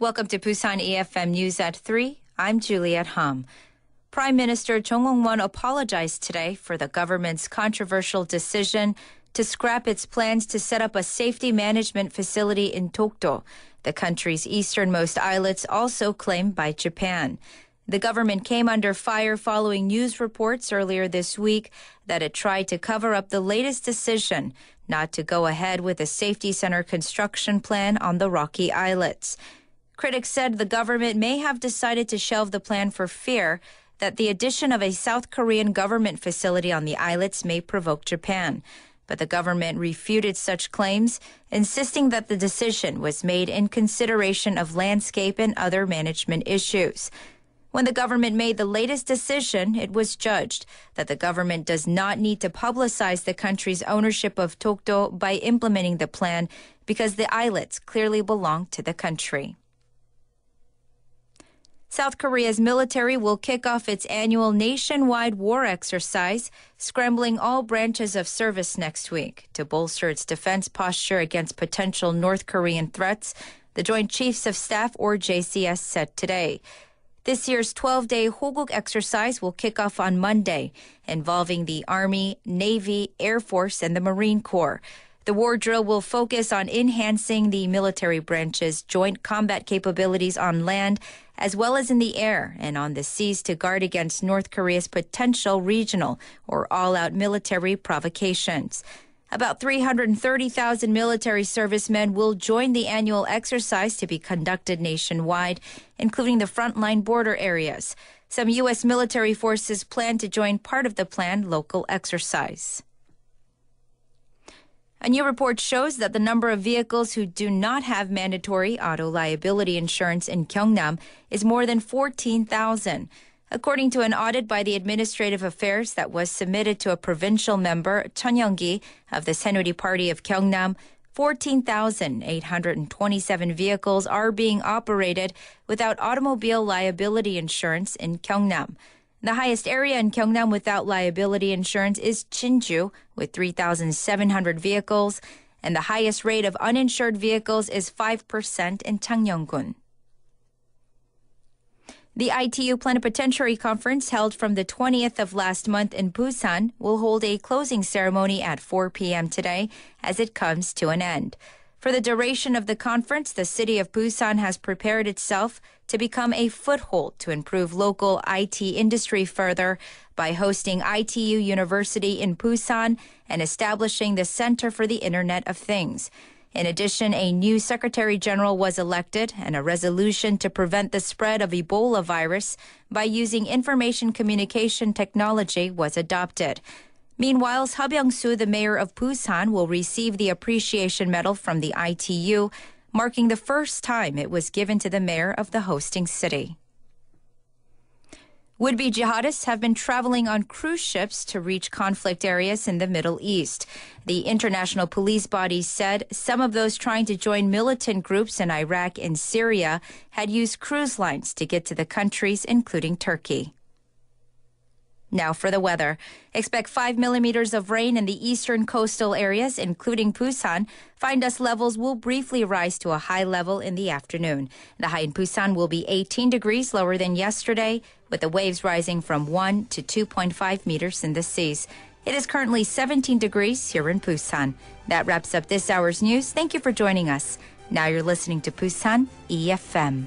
Welcome to Busan EFM News at 3. I'm Juliet Hom. Prime Minister Chung Hong-won apologized today for the government's controversial decision to scrap its plans to set up a safety management facility in Dokdo, the country's easternmost islets also claimed by Japan. The government came under fire following news reports earlier this week that it tried to cover up the latest decision not to go ahead with a safety center construction plan on the rocky islets. Critics said the government may have decided to shelve the plan for fear that the addition of a South Korean government facility on the islets may provoke Japan. But the government refuted such claims, insisting that the decision was made in consideration of landscape and other management issues. When the government made the latest decision, it was judged that the government does not need to publicize the country's ownership of Dokdo by implementing the plan because the islets clearly belong to the country. South Korea's military will kick off its annual nationwide war exercise, scrambling all branches of service next week to bolster its defense posture against potential North Korean threats, the Joint Chiefs of Staff, or JCS, said today. This year's 12-day Hoguk exercise will kick off on Monday, involving the Army, Navy, Air Force, and the Marine Corps. The war drill will focus on enhancing the military branch's joint combat capabilities on land, as well as in the air and on the seas to guard against North Korea's potential regional or all-out military provocations. About 330,000 military servicemen will join the annual exercise to be conducted nationwide, including the frontline border areas. Some U.S. military forces plan to join part of the planned local exercise. A new report shows that the number of vehicles who do not have mandatory auto liability insurance in Gyeongnam is more than 14,000. According to an audit by the Administrative Affairs that was submitted to a provincial member, Chun Young-gi, of the Saenuri Party of Gyeongnam, 14,827 vehicles are being operated without automobile liability insurance in Gyeongnam. The highest area in Gyeongnam without liability insurance is Jinju, with 3,700 vehicles, and the highest rate of uninsured vehicles is 5% in Changnyeong-gun. The ITU Plenipotentiary Conference held from the 20th of last month in Busan will hold a closing ceremony at 4 p.m. today as it comes to an end. For the duration of the conference, the city of Busan has prepared itself to become a foothold to improve local IT industry further by hosting ITU University in Busan and establishing the Center for the Internet of Things. In addition, a new Secretary General was elected and a resolution to prevent the spread of Ebola virus by using information communication technology was adopted. Meanwhile, Seo Byung-soo, the mayor of Busan, will receive the Appreciation Medal from the ITU, marking the first time it was given to the mayor of the hosting city. Would-be jihadists have been traveling on cruise ships to reach conflict areas in the Middle East. The international police body said some of those trying to join militant groups in Iraq and Syria had used cruise lines to get to the countries, including Turkey. Now for the weather. Expect 5 millimeters of rain in the eastern coastal areas, including Busan. Find dust levels will briefly rise to a high level in the afternoon. The high in Busan will be 18 degrees lower than yesterday, with the waves rising from 1 to 2.5 meters in the seas. It is currently 17 degrees here in Busan. That wraps up this hour's news. Thank you for joining us. Now you're listening to Busan EFM.